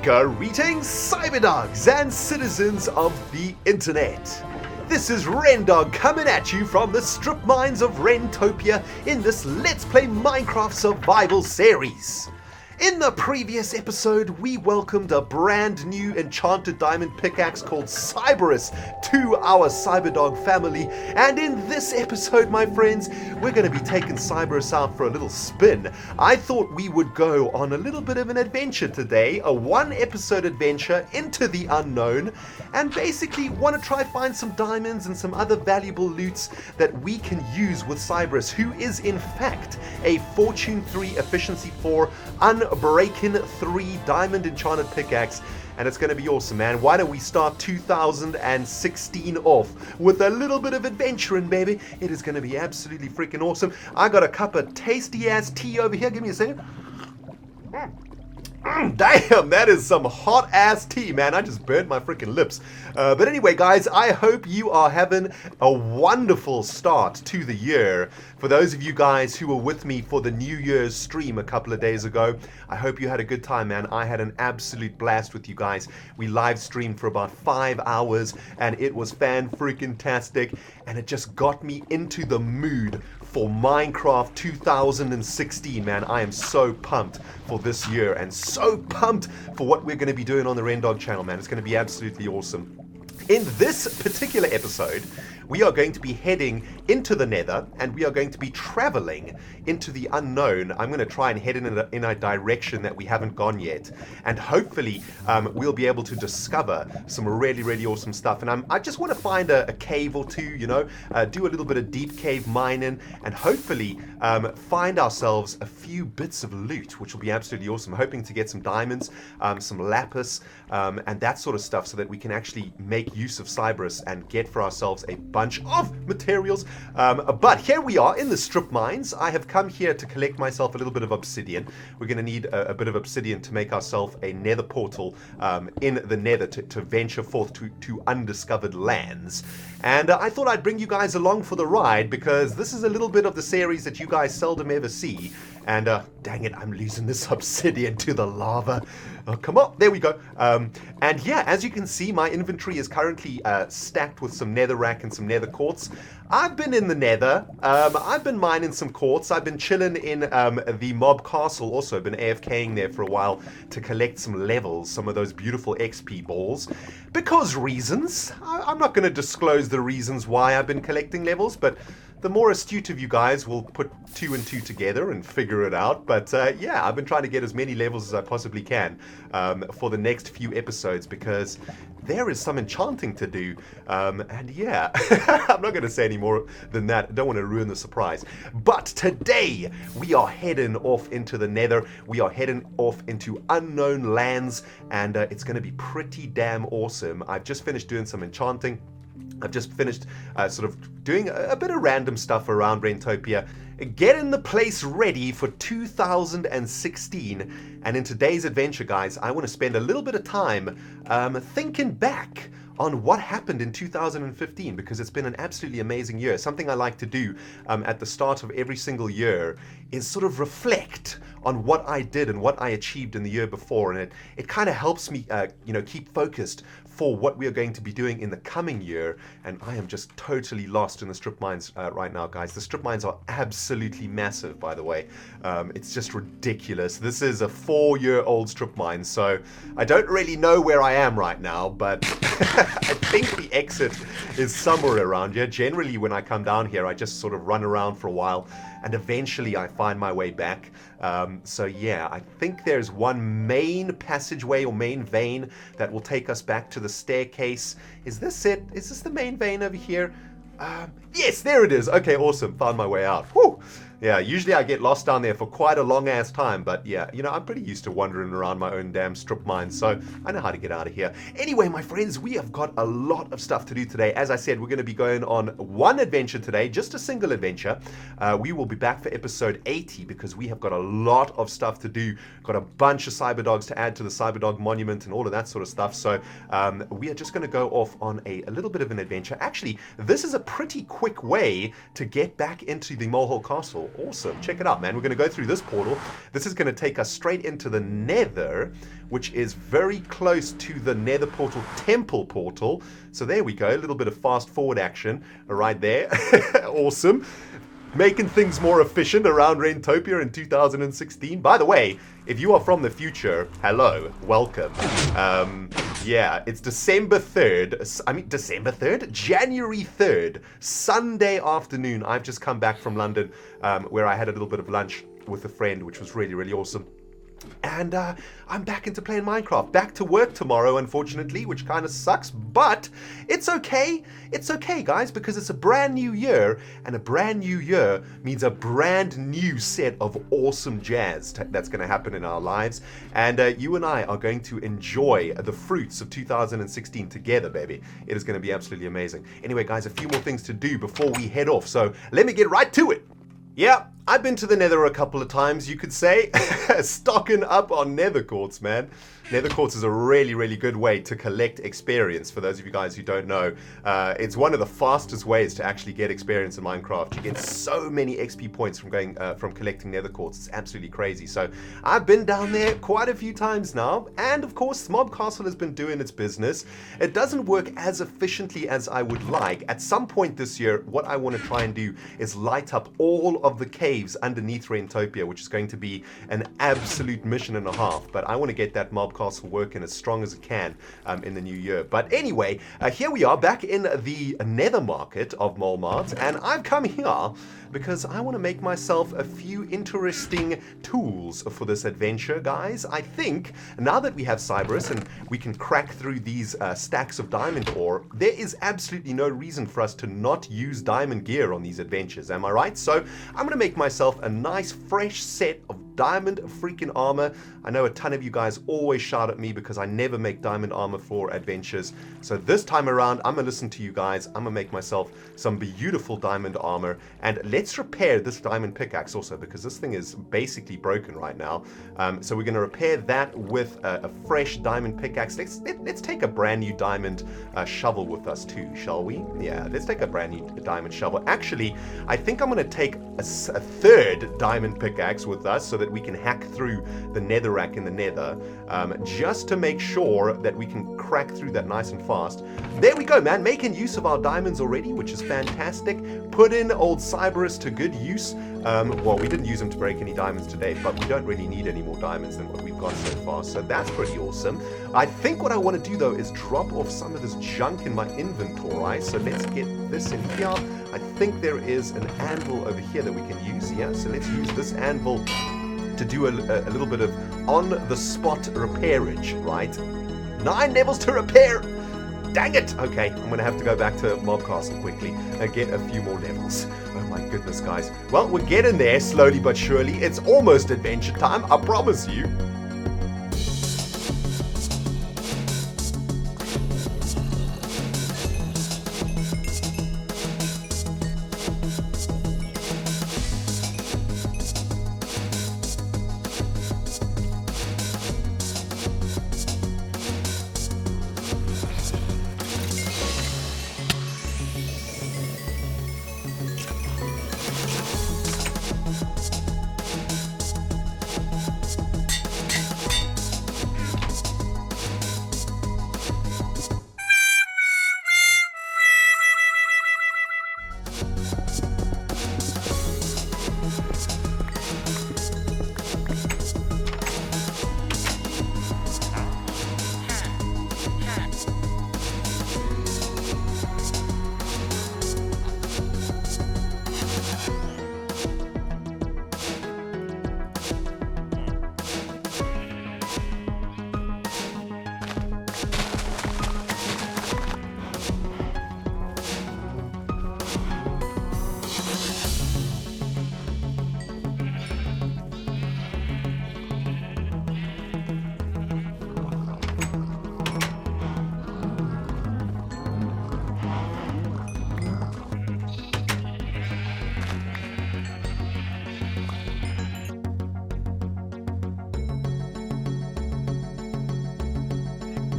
Greetings, cyberdogs and citizens of the internet. This is RENDOG coming at you from the strip mines of Rentopia in this Let's Play Minecraft Survival series. In the previous episode, we welcomed a brand new enchanted diamond pickaxe called Cyberus to our Cyberdog family, and in this episode, my friends, we're going to be taking Cyberus out for a little spin. I thought we would go on a little bit of an adventure today, a one-episode adventure into the unknown, and basically want to try find some diamonds and some other valuable loots that we can use with Cyberus, who is in fact a Fortune 3 Efficiency 4 Unbreaking 3 diamond enchanted pickaxe, and it's going to be awesome, man. Why don't we start 2016 off with a little bit of adventuring, baby? It is going to be absolutely freaking awesome. I got a cup of tasty ass tea over here. Give me a second. Damn, that is some hot ass tea, man. I just burnt my freaking lips. But anyway, guys, I hope you are having a wonderful start to the year. For those of you guys who were with me for the New Year's stream a couple of days ago, I hope you had a good time, man. I had an absolute blast with you guys. We live streamed for about 5 hours, and it was fan-freaking-tastic, and it just got me into the mood for Minecraft 2016, man. I am so pumped for this year and so pumped for what we're going to be doing on the RENDOG channel, man. It's going to be absolutely awesome. In this particular episode, we are going to be heading into the nether, and we are going to be traveling into the unknown. I'm going to try and head in a direction that we haven't gone yet, and hopefully we'll be able to discover some really, really awesome stuff. And I just want to find a cave or two, you know, do a little bit of deep cave mining, and hopefully find ourselves a few bits of loot, which will be absolutely awesome. Hoping to get some diamonds, some lapis, and that sort of stuff, so that we can actually make use of Cyberus and get for ourselves a bunch of materials. But here we are in the strip mines. I have come here to collect myself a little bit of obsidian. We're going to need a bit of obsidian to make ourselves a nether portal in the nether to venture forth to undiscovered lands. And I thought I'd bring you guys along for the ride, because this is a little bit of the series that you guys seldom ever see. And dang it, I'm losing this obsidian to the lava. Oh, come on, there we go. And yeah, as you can see, my inventory is currently stacked with some netherrack and some nether quartz. I've been in the nether. I've been mining some quartz. I've been chilling in the mob castle. Also been AFKing there for a while to collect some levels, some of those beautiful XP balls. Because reasons. I'm not going to disclose the reasons why I've been collecting levels, but the more astute of you guys will put 2 and 2 together and figure it out. But yeah, I've been trying to get as many levels as I possibly can for the next few episodes, because there is some enchanting to do. And yeah, I'm not going to say any more than that. I don't want to ruin the surprise. But today, we are heading off into the nether. We are heading off into unknown lands, and it's going to be pretty damn awesome. I've just finished doing some enchanting. I've just finished sort of doing a bit of random stuff around Rentopia, getting the place ready for 2016. And in today's adventure, guys, I want to spend a little bit of time thinking back on what happened in 2015, because it's been an absolutely amazing year. Something I like to do at the start of every single year is sort of reflect on what I did and what I achieved in the year before, and it kind of helps me you know, keep focused for what we are going to be doing in the coming year. And I am just totally lost in the strip mines right now, guys. The strip mines are absolutely massive, by the way. It's just ridiculous. This is a 4-year-old strip mine, so I don't really know where I am right now, but I think the exit is somewhere around here. Generally, when I come down here, I just sort of run around for a while, and eventually I find my way back. So yeah, I think there's one main passageway or main vein that will take us back to the staircase. Is this it? Is this the main vein over here? Yes, there it is. Okay, awesome. Found my way out. Whew. Yeah, usually I get lost down there for quite a long ass time, but yeah, you know, I'm pretty used to wandering around my own damn strip mine, so I know how to get out of here. Anyway, my friends, we have got a lot of stuff to do today. As I said, we're going to be going on one adventure today, just a single adventure. We will be back for episode 80, because we have got a lot of stuff to do. Got a bunch of cyberdogs to add to the cyberdog monument and all of that sort of stuff, so we are just going to go off on a little bit of an adventure. Actually, this is a pretty quick way to get back into the Molehill Castle. Awesome. Check it out, man. We're going to go through this portal. This is going to take us straight into the Nether, which is very close to the Nether portal temple portal. So there we go. A little bit of fast forward action right there. Awesome. Making things more efficient around Rentopia in 2016. By the way, if you are from the future, hello, welcome. Yeah, it's December 3rd, January 3rd, Sunday afternoon. I've just come back from London, where I had a little bit of lunch with a friend, which was really, really awesome. And I'm back into playing Minecraft. Back to work tomorrow, unfortunately, which kind of sucks, but it's okay. It's okay, guys, because it's a brand new year, and a brand new year means a brand new set of awesome jazz that's going to happen in our lives. And you and I are going to enjoy the fruits of 2016 together, baby. It is going to be absolutely amazing. Anyway, guys, a few more things to do before we head off, so let me get right to it. Yeah, I've been to the Nether a couple of times, you could say. Stocking up on Nether quartz, man. Nether quartz is a really, really good way to collect experience. For those of you guys who don't know, it's one of the fastest ways to actually get experience in Minecraft. You get so many XP points from from collecting Nether quartz. It's absolutely crazy. So I've been down there quite a few times now, and of course, Mob Castle has been doing its business. It doesn't work as efficiently as I would like. At some point this year, what I want to try and do is light up all of the caves underneath Rentopia, which is going to be an absolute mission and a half. But I want to get that Mob Castle working as strong as it can in the new year. But anyway, here we are back in the Nether market of Molmart, and I've come here because I want to make myself a few interesting tools for this adventure, guys. I think now that we have Cyberus and we can crack through these stacks of diamond ore, there is absolutely no reason for us to not use diamond gear on these adventures, am I right? So I'm going to make myself a nice fresh set of diamond freaking armor. I know a ton of you guys always shout at me because I never make diamond armor for adventures. So this time around, I'm going to listen to you guys. I'm going to make myself some beautiful diamond armor. And let's repair this diamond pickaxe also, because this thing is basically broken right now. So we're going to repair that with a fresh diamond pickaxe. Let's take a brand new diamond shovel with us too, shall we? Yeah, let's take a brand new diamond shovel. Actually, I think I'm going to take a third diamond pickaxe with us so that we can hack through the netherrack in the nether, just to make sure that we can crack through that nice and fast. There we go, man, making use of our diamonds already, which is fantastic. Put in old Cyberus to good use. Well, we didn't use them to break any diamonds today, but we don't really need any more diamonds than what we've got so far, so that's pretty awesome. I think what I want to do, though, is drop off some of this junk in my inventory, so let's get this in here. I think there is an anvil over here that we can use, yeah, so let's use this anvil to do a little bit of on-the-spot repairage, right? 9 levels to repair! Dang it! Okay, I'm going to have to go back to Mob Castle quickly and get a few more levels. Oh my goodness, guys. Well, we're getting there slowly but surely. It's almost adventure time, I promise you.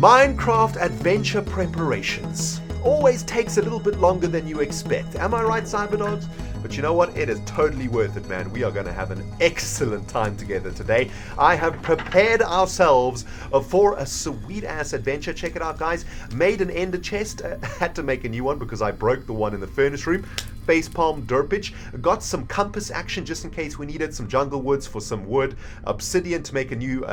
Minecraft adventure preparations. always takes a little bit longer than you expect. Am I right, CyberDogs? But you know what? It is totally worth it, man. We are going to have an excellent time together today. I have prepared ourselves for a sweet-ass adventure. Check it out, guys. Made an ender chest. Had to make a new one because I broke the one in the furnace room. Facepalm derpage. Got some compass action just in case we needed. Some jungle woods for some wood. Obsidian to make a new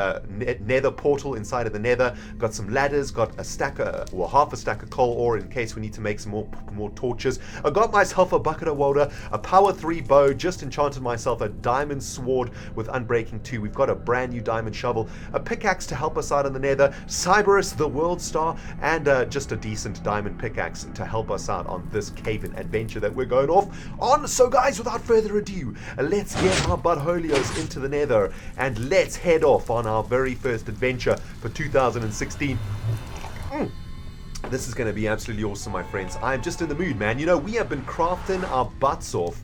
nether portal inside of the nether. Got some ladders. Got a stack of, well, half a stack of coal ore in case we need to make some more torches. I got myself a bucket of water, a power 3 bow. Just enchanted myself a diamond sword with unbreaking 2. We've got a brand new diamond shovel, a pickaxe to help us out in the nether, Cyberus the world star, and just a decent diamond pickaxe to help us out on this cave-in adventure that we're going off on. So guys, without further ado, let's get our buttholios into the nether and let's head off on our very first adventure for 2016. This is going to be absolutely awesome, my friends. I'm just in the mood, man. You know, we have been crafting our butts off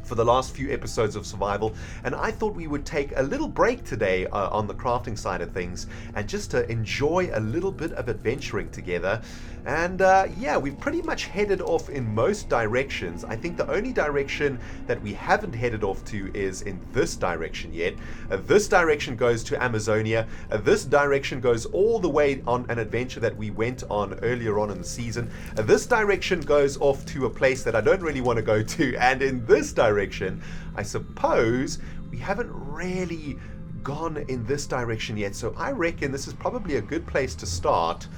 for the last few episodes of Survival, and I thought we would take a little break today on the crafting side of things and just to enjoy a little bit of adventuring together. And yeah, we've pretty much headed off in most directions. I think the only direction that we haven't headed off to is in this direction yet. This direction goes to Amazonia. This direction goes all the way on an adventure that we went on earlier on in the season. This direction goes off to a place that I don't really want to go to, and in this direction, I suppose we haven't really gone in this direction yet, so I reckon this is probably a good place to start.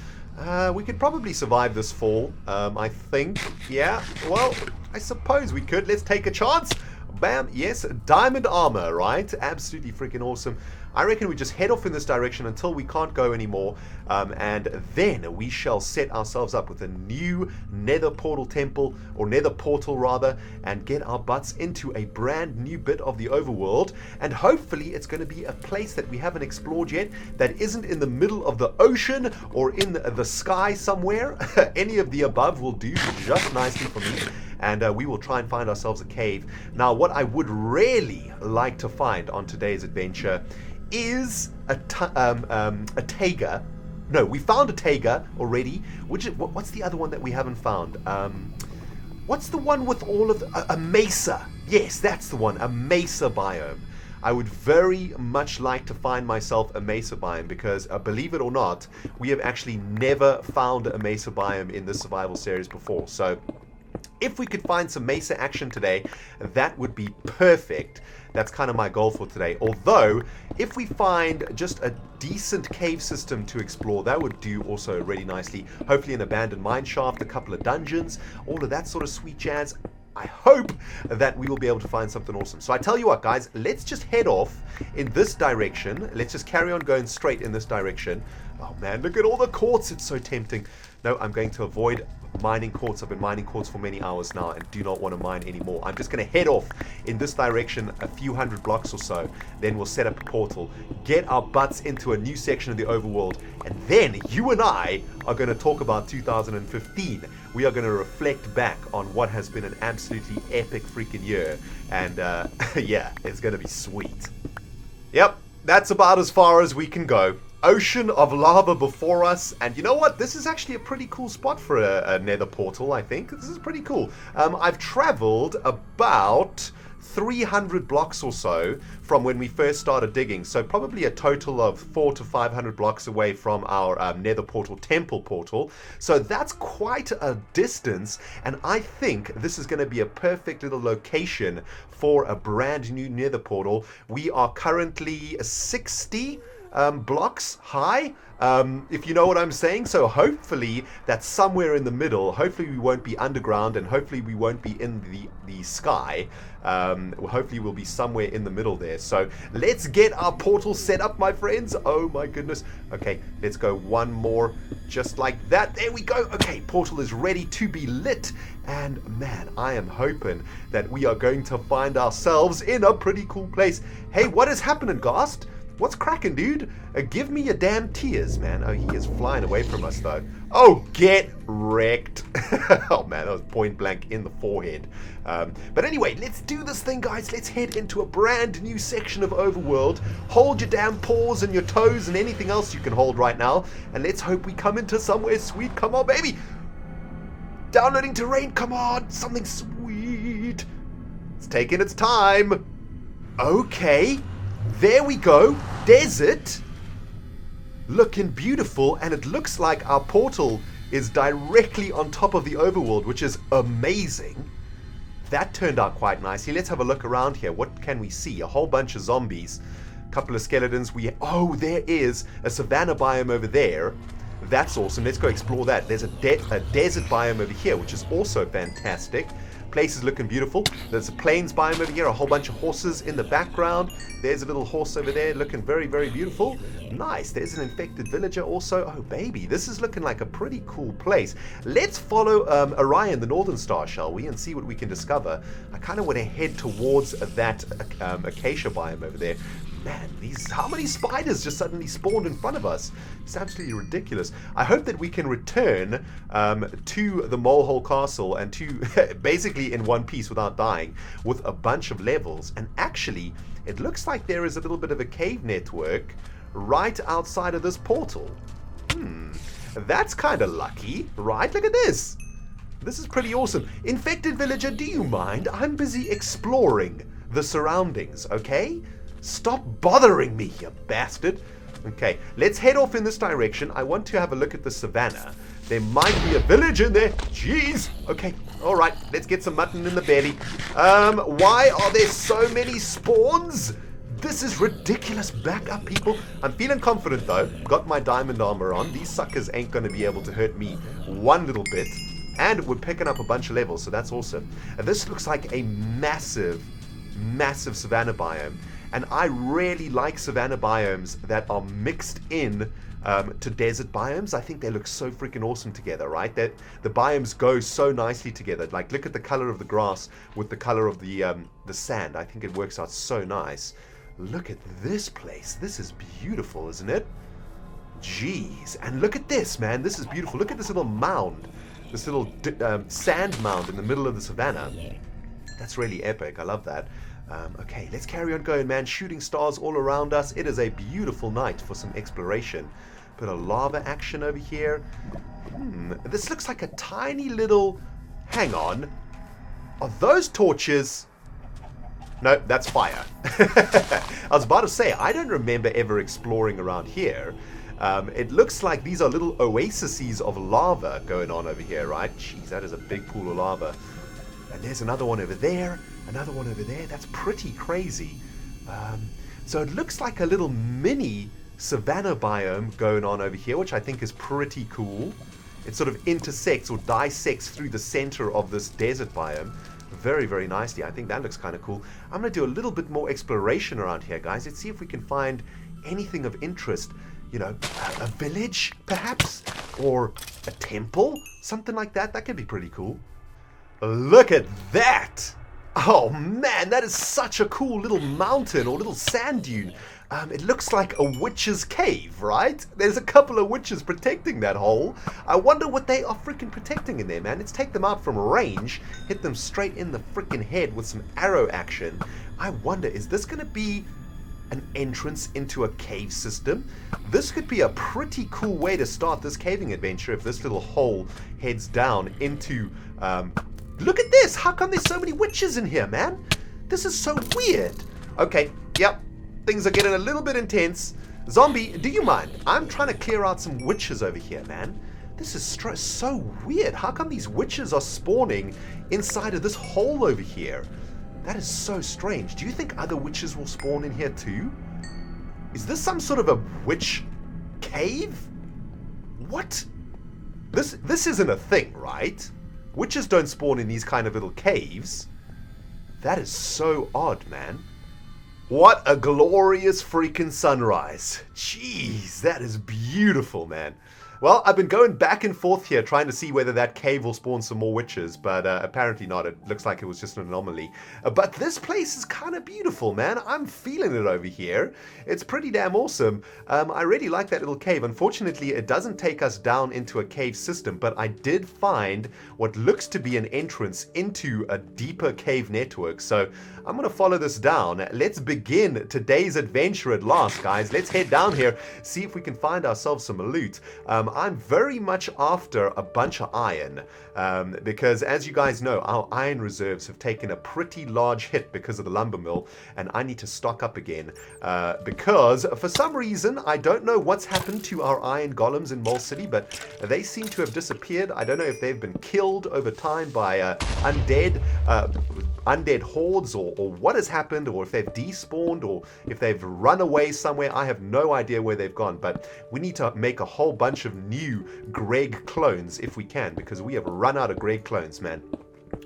We could probably survive this fall, I think. Yeah, well, I suppose we could. Let's take a chance. Bam, yes, diamond armor, right? Absolutely freaking awesome. I reckon we just head off in this direction until we can't go anymore, and then we shall set ourselves up with a new nether portal temple, or nether portal rather, and get our butts into a brand new bit of the overworld. And hopefully it's going to be a place that we haven't explored yet, that isn't in the middle of the ocean or in the sky somewhere. Any of the above will do just nicely for me. And we will try and find ourselves a cave. Now, what I would really like to find on today's adventure is a taiga. No, we found a taiga already. What's the other one that we haven't found? What's the one with all of a mesa? Yes, that's the one, a mesa biome. I would very much like to find myself a mesa biome because, believe it or not, we have actually never found a mesa biome in this survival series before. So if we could find some mesa action today, that would be perfect. That's kind of my goal for today. Although, if we find just a decent cave system to explore, that would do also really nicely. Hopefully an abandoned mine shaft, a couple of dungeons, all of that sort of sweet jazz. I hope that we will be able to find something awesome. So I tell you what, guys, let's just head off in this direction. Let's just carry on going straight in this direction. Oh man, look at all the quartz. It's so tempting. No, I'm going to avoid mining quartz. I've been mining quartz for many hours now and do not want to mine anymore. I'm just going to head off in this direction a few hundred blocks or so. Then we'll set up a portal, get our butts into a new section of the overworld, and then you and I are going to talk about 2015. We are going to reflect back on what has been an absolutely epic freaking year. And yeah, it's going to be sweet. Yep, that's about as far as we can go. Ocean of lava before us, and you know what, this is actually a pretty cool spot for a nether portal. I think this is pretty cool. I've traveled about 300 blocks or so from when we first started digging, so probably a total of 400 to 500 blocks away from our nether portal temple portal. So that's quite a distance, and I think this is going to be a perfect little location for a brand new nether portal. We are currently 60 blocks high, if you know what I'm saying. So hopefully that's somewhere in the middle. Hopefully we won't be underground, and hopefully we won't be in the sky. Hopefully we'll be somewhere in the middle there. So let's get our portal set up, my friends. Oh my goodness. Okay, let's go one more just like that. There we go. Okay, portal is ready to be lit, and man, I am hoping that we are going to find ourselves in a pretty cool place. Hey, what is happening, Ghast? What's cracking, dude? Give me your damn tears, man. Oh, he is flying away from us, though. Oh, get wrecked. Oh, man, that was point blank in the forehead. But anyway, let's do this thing, guys. Let's head into a brand new section of Overworld. Hold your damn paws and your toes and anything else you can hold right now. And let's hope we come into somewhere sweet. Come on, baby. Downloading terrain, come on, something sweet. It's taking its time. Okay, there we go. Desert. Looking beautiful, and it looks like our portal is directly on top of the overworld, which is amazing. That turned out quite nicely. Let's have a look around here. What can we see? A whole bunch of zombies. A couple of skeletons. Oh, there is a savanna biome over there. That's awesome. Let's go explore that. There's a desert biome over here, which is also fantastic. Place is looking beautiful. There's a plains biome over here, a whole bunch of horses in the background. There's a little horse over there looking very, very beautiful. Nice. There's an infected villager also. Oh, baby. This is looking like a pretty cool place. Let's follow Orion, the Northern Star, shall we, and see what we can discover. I kind of want to head towards that acacia biome over there. Man, how many spiders just suddenly spawned in front of us? It's absolutely ridiculous. I hope that we can return to the Molehole Castle and to basically in one piece without dying with a bunch of levels. And actually, it looks like there is a little bit of a cave network right outside of this portal. That's kind of lucky, right? Look at this. This is pretty awesome. Infected villager, do you mind? I'm busy exploring the surroundings, okay? Stop bothering me, you bastard. Okay, let's head off in this direction. I want to have a look at the savannah. There might be a village in there. Jeez. Okay, all right. Let's get some mutton in the belly. Why are there so many spawns? This is ridiculous. Back up, people. I'm feeling confident, though. Got my diamond armor on. These suckers ain't going to be able to hurt me one little bit. And we're picking up a bunch of levels, so that's awesome. And this looks like a massive, massive savannah biome. And I really like savannah biomes that are mixed in to desert biomes. I think they look so freaking awesome together, right? That the biomes go so nicely together. Like, look at the color of the grass with the color of the sand. I think it works out so nice. Look at this place. This is beautiful, isn't it? Jeez. And look at this, man. This is beautiful. Look at this little mound. This little sand mound in the middle of the savannah. That's really epic. I love that. Okay, let's carry on going, man. Shooting stars all around us. It is a beautiful night for some exploration. Bit of lava action over here. This looks like a tiny little... Hang on. Are those torches? No, that's fire. I was about to say, I don't remember ever exploring around here. It looks like these are little oases of lava going on over here, right? Jeez, that is a big pool of lava. And there's another one over there. Another one over there. That's pretty crazy. So it looks like a little mini savanna biome going on over here, which I think is pretty cool. It sort of intersects or dissects through the center of this desert biome very, very nicely. I think that looks kind of cool. I'm going to do a little bit more exploration around here, guys. Let's see if we can find anything of interest. You know, a village, perhaps? Or a temple? Something like that. That could be pretty cool. Look at that! Oh man, that is such a cool little mountain or little sand dune. It looks like a witch's cave, right? There's a couple of witches protecting that hole. I wonder what they are freaking protecting in there, man. Let's take them out from range, hit them straight in the freaking head with some arrow action. I wonder, is this going to be an entrance into a cave system? This could be a pretty cool way to start this caving adventure if this little hole heads down into... Look at this! How come there's so many witches in here, man? This is so weird. Okay, yep. Things are getting a little bit intense. Zombie, do you mind? I'm trying to clear out some witches over here, man. This is so weird. How come these witches are spawning inside of this hole over here? That is so strange. Do you think other witches will spawn in here too? Is this some sort of a witch cave? What? This isn't a thing, right? Witches don't spawn in these kind of little caves. That is so odd, man. What a glorious freaking sunrise. Jeez, that is beautiful, man. Well, I've been going back and forth here trying to see whether that cave will spawn some more witches, but apparently not. It looks like it was just an anomaly. But this place is kind of beautiful, man. I'm feeling it over here. It's pretty damn awesome. I really like that little cave. Unfortunately, it doesn't take us down into a cave system, but I did find what looks to be an entrance into a deeper cave network. So I'm going to follow this down. Let's begin today's adventure at last, guys. Let's head down here, see if we can find ourselves some loot. I'm very much after a bunch of iron, because as you guys know, our iron reserves have taken a pretty large hit because of the lumber mill, and I need to stock up again, because for some reason, I don't know what's happened to our iron golems in Mole City, but they seem to have disappeared. I don't know if they've been killed over time by undead hordes, or what has happened, or if they've despawned, or if they've run away somewhere. I have no idea where they've gone, but we need to make a whole bunch of new Greg clones if we can, because we have run out of Greg clones, man.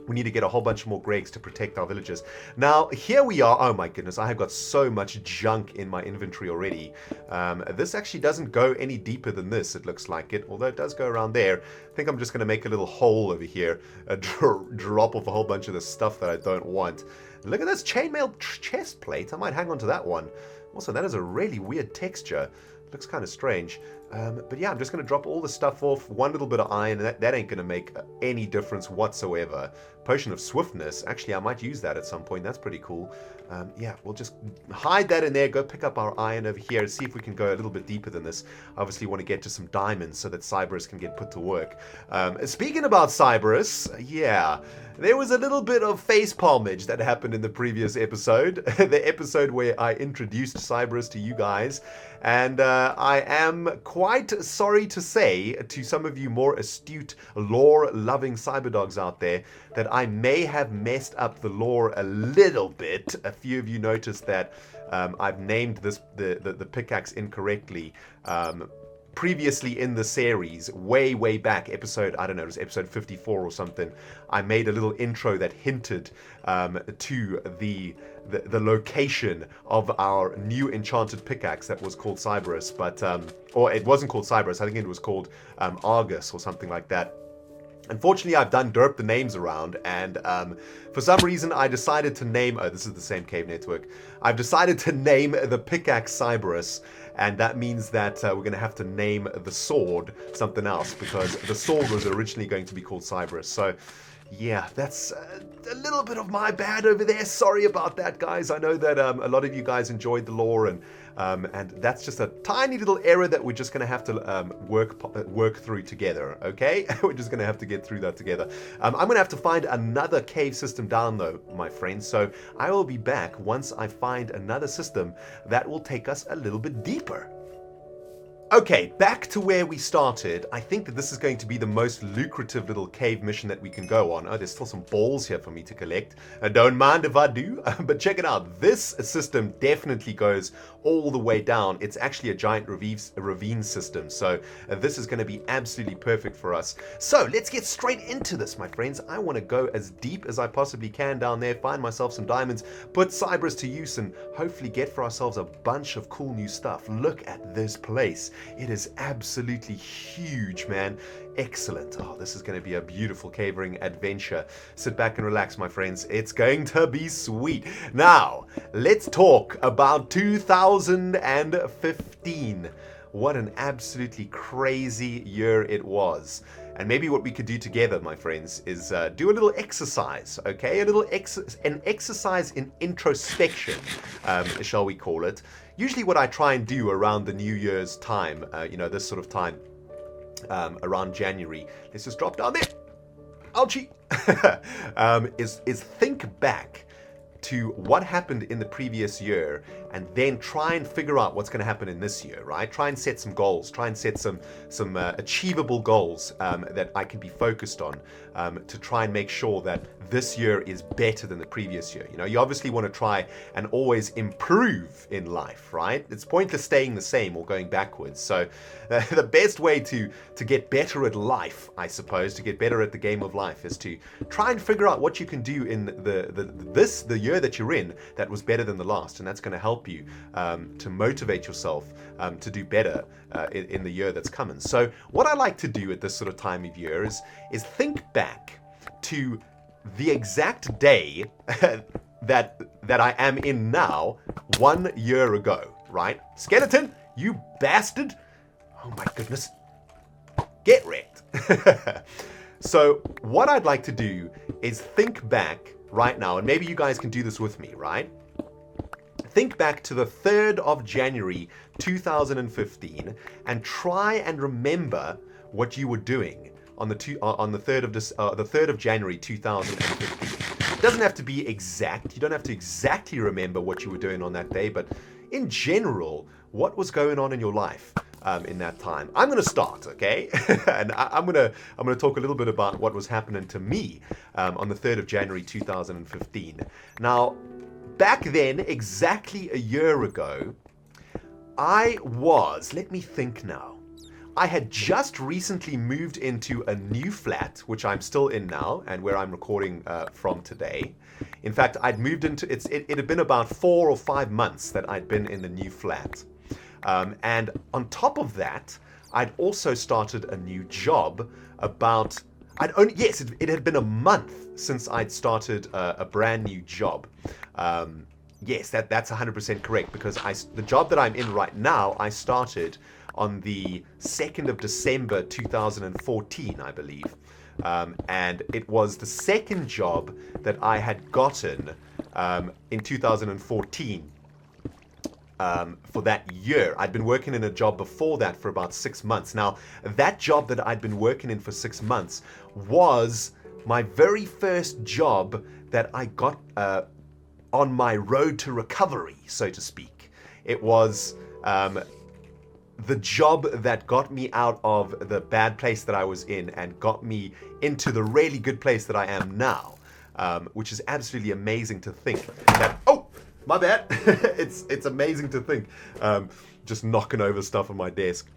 We need to get a whole bunch more Gregs to protect our villages. Now, here we are. Oh my goodness, I have got so much junk in my inventory already. This actually doesn't go any deeper than this, it looks like it, although it does go around there. I think I'm just going to make a little hole over here, drop off a whole bunch of the stuff that I don't want. Look at this chainmail chest plate. I might hang on to that one. Also, that is a really weird texture. Looks kind of strange. But yeah, I'm just going to drop all the stuff off. One little bit of iron, and that ain't going to make any difference whatsoever. Potion of Swiftness. Actually, I might use that at some point. That's pretty cool. Yeah, we'll just hide that in there. Go pick up our iron over here and see if we can go a little bit deeper than this. Obviously, want to get to some diamonds so that Cyberus can get put to work. Speaking about Cyberus, yeah, there was a little bit of face palmage that happened in the previous episode. The episode where I introduced Cyberus to you guys. And I am quite sorry to say to some of you more astute, lore-loving cyberdogs out there that I may have messed up the lore a little bit. A few of you noticed that I've named this the pickaxe incorrectly. Previously in the series, way back, episode, I don't know, it was episode 54 or something, I made a little intro that hinted to the location of our new enchanted pickaxe that was called Cyberus, but, or it wasn't called Cyberus, I think it was called Argus or something like that. Unfortunately, I've done derp the names around, and for some reason I decided to name, oh, this is the same cave network, I've decided to name the pickaxe Cyberus, and that means that we're going to have to name the sword something else, because the sword was originally going to be called Cyberus. So yeah, that's a little bit of my bad over there. Sorry about that, guys. I know that a lot of you guys enjoyed the lore, and that's just a tiny little error that we're just going to have to work through together, okay? We're just going to have to get through that together. I'm going to have to find another cave system down, though, my friends, so I will be back once I find another system that will take us a little bit deeper. Okay, back to where we started. I think that this is going to be the most lucrative little cave mission that we can go on. Oh, there's still some balls here for me to collect. Don't mind if I do, but check it out. This system definitely goes all the way down. It's actually a giant ravine system, so this is going to be absolutely perfect for us. So let's get straight into this, my friends. I want to go as deep as I possibly can down there, find myself some diamonds, put Cyberus to use, and hopefully get for ourselves a bunch of cool new stuff. Look at this place. It is absolutely huge, man. Excellent. Oh, this is going to be a beautiful cavering adventure. Sit back and relax, my friends. It's going to be sweet. Now, let's talk about 2015. What an absolutely crazy year it was. And maybe what we could do together, my friends, is do a little exercise, okay? An exercise in introspection, shall we call it. Usually what I try and do around the New Year's time, you know, this sort of time, around January, let's just drop down there, ouchie, is think back to what happened in the previous year and then try and figure out what's going to happen in this year, right? Try and set some goals, try and set some achievable goals that I can be focused on to try and make sure that this year is better than the previous year. You know, you obviously want to try and always improve in life, right? It's pointless staying the same or going backwards. So the best way to get better at life, I suppose, to get better at the game of life, is to try and figure out what you can do in the year that you're in that was better than the last, and that's going to help you to motivate yourself to do better in the year that's coming. So what I like to do at this sort of time of year is think back to the exact day that I am in now 1 year ago, right? Skeleton, you bastard! Oh my goodness. Get wrecked. So what I'd like to do is think back right now, and maybe you guys can do this with me, right? think back to the 3rd of January 2015 and try and remember what you were doing on the 3rd of January 2015. It doesn't have to be exact. You don't have to exactly remember what you were doing on that day, but in general, what was going on in your life in that time? I'm going to start, okay? And I'm going to talk a little bit about what was happening to me on the 3rd of January 2015. Now, back then, exactly a year ago, let me think now. I had just recently moved into a new flat, which I'm still in now, and where I'm recording from today. In fact, I'd moved into, it had been about 4 or 5 months that I'd been in the new flat. And on top of that, I'd also started a new job it had been a month since I'd started a brand new job. Yes, that's 100% correct, because the job that I'm in right now, I started on the 2nd of December 2014, I believe. And it was the second job that I had gotten in 2014 for that year. I'd been working in a job before that for about 6 months. Now, that job that I'd been working in for 6 months was my very first job that I got on my road to recovery, so to speak. It was the job that got me out of the bad place that I was in and got me into the really good place that I am now, which is absolutely amazing to think that, oh, my bad. It's amazing to think, just knocking over stuff on my desk,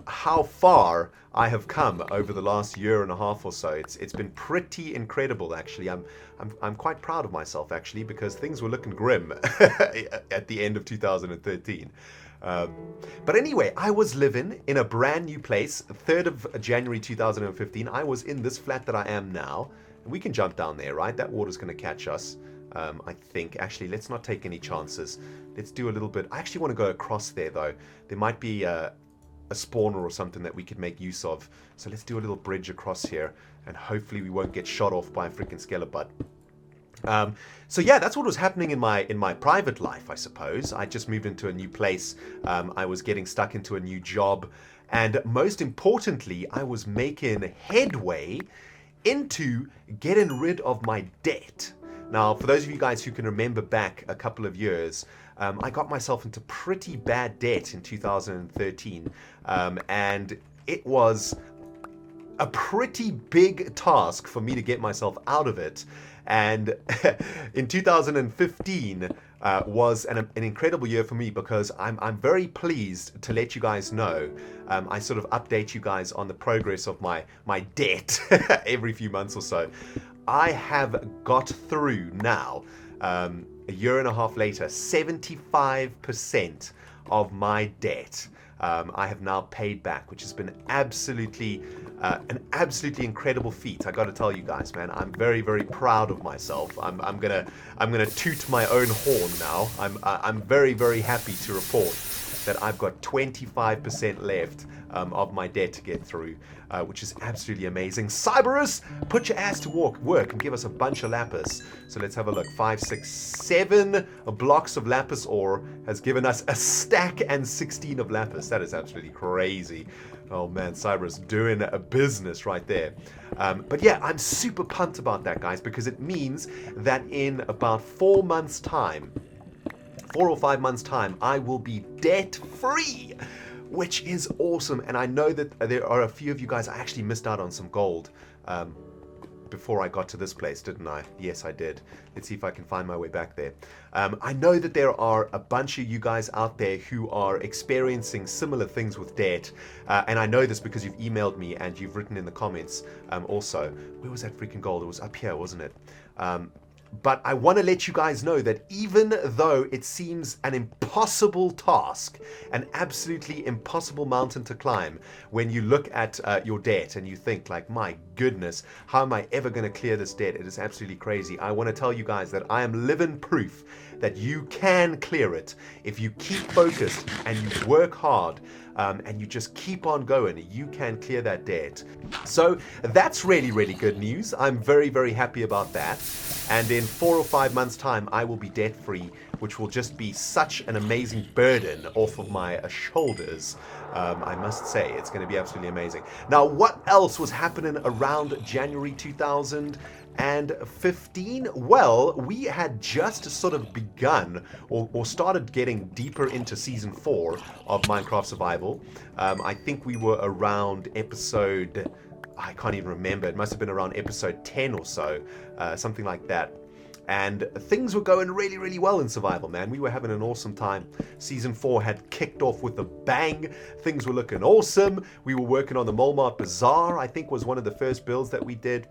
how far I have come over the last year and a half or so. It's been pretty incredible, actually. I'm quite proud of myself, actually, because things were looking grim at the end of 2013. But anyway, I was living in a brand new place, 3rd of January 2015. I was in this flat that I am now. And we can jump down there, right? That water's going to catch us. I think. Actually, let's not take any chances. Let's do a little bit. I actually want to go across there, though. There might be a spawner or something that we could make use of. So let's do a little bridge across here, and hopefully we won't get shot off by a freaking skeleton. So yeah, that's what was happening in my private life, I suppose. I just moved into a new place. I was getting stuck into a new job, and most importantly, I was making headway into getting rid of my debt. Now, for those of you guys who can remember back a couple of years, I got myself into pretty bad debt in 2013, and it was a pretty big task for me to get myself out of it. And in 2015 was an incredible year for me, because I'm very pleased to let you guys know. I sort of update you guys on the progress of my debt every few months or so. I have got through now, a year and a half later, 75% of my debt I have now paid back, which has been absolutely an absolutely incredible feat. I got to tell you guys, man, I'm very, very proud of myself. I'm gonna toot my own horn now. I'm very, very happy to report that I've got 25% left of my debt to get through, which is absolutely amazing. Cyberus, put your ass to work and give us a bunch of lapis. So let's have a look. 5, 6, 7 blocks of lapis ore has given us a stack and 16 of lapis. That is absolutely crazy. Oh man, Cyberus doing a business right there. But yeah, I'm super pumped about that, guys, because it means that in about 4 months' time, 4 or 5 months' time, I will be debt-free, which is awesome. And I know that there are a few of you guys, I actually missed out on some gold before I got to this place, didn't I? Yes, I did. Let's see if I can find my way back there. I know that there are a bunch of you guys out there who are experiencing similar things with debt. And I know this because you've emailed me and you've written in the comments also. Where was that freaking gold? It was up here, wasn't it? But I want to let you guys know that even though it seems an impossible task, an absolutely impossible mountain to climb, when you look at your debt and you think like, my goodness, how am I ever going to clear this debt? It is absolutely crazy. I want to tell you guys that I am living proof that you can clear it if you keep focused and you work hard. And you just keep on going, you can clear that debt. So that's really, really good news. I'm very, very happy about that. And in 4 or 5 months' time, I will be debt-free, which will just be such an amazing burden off of my shoulders. I must say, it's going to be absolutely amazing. Now, what else was happening around January 2015? Well, we had just sort of begun or started getting deeper into Season 4 of Minecraft Survival. I think we were around episode... I can't even remember. It must have been around episode 10 or so, something like that. And things were going really, really well in Survival, man. We were having an awesome time. Season 4 had kicked off with a bang. Things were looking awesome. We were working on the Molmart Bazaar, I think was one of the first builds that we did.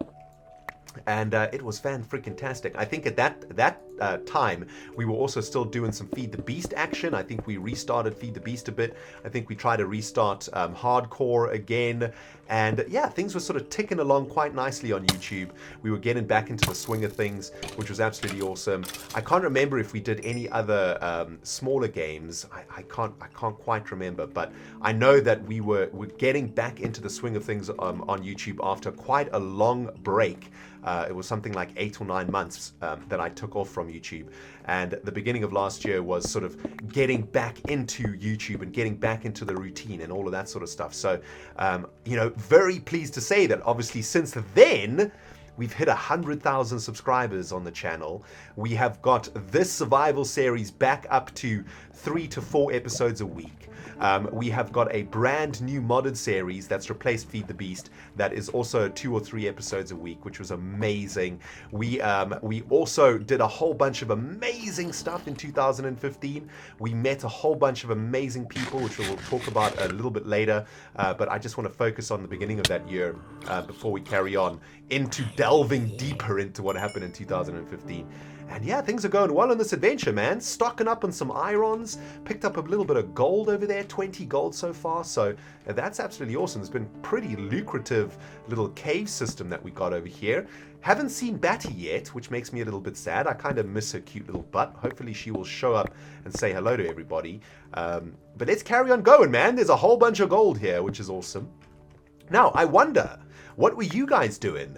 And it was fan-freaking-tastic. I think at that time, we were also still doing some Feed the Beast action. I think we restarted Feed the Beast a bit. I think we tried to restart Hardcore again. And yeah, things were sort of ticking along quite nicely on YouTube. We were getting back into the swing of things, which was absolutely awesome. I can't remember if we did any other smaller games. I can't quite remember, but I know that we're getting back into the swing of things on YouTube after quite a long break. It was something like 8 or 9 months that I took off from YouTube. And the beginning of last year was sort of getting back into YouTube and getting back into the routine and all of that sort of stuff. So, you know, very pleased to say that obviously since then, we've hit 100,000 subscribers on the channel. We have got this survival series back up to 3 to 4 episodes a week. We have got a brand new modded series that's replaced Feed the Beast that is also 2 or 3 episodes a week, which was amazing. We also did a whole bunch of amazing stuff in 2015. We met a whole bunch of amazing people, which we'll talk about a little bit later. But I just want to focus on the beginning of that year before we carry on into delving deeper into what happened in 2015. And yeah, things are going well on this adventure, man. Stocking up on some irons, picked up a little bit of gold over there, 20 gold so far. So that's absolutely awesome. It's been pretty lucrative little cave system that we got over here. Haven't seen Batty yet, which makes me a little bit sad. I kind of miss her cute little butt. Hopefully she will show up and say hello to everybody. But let's carry on going, man. There's a whole bunch of gold here, which is awesome. Now, I wonder, what were you guys doing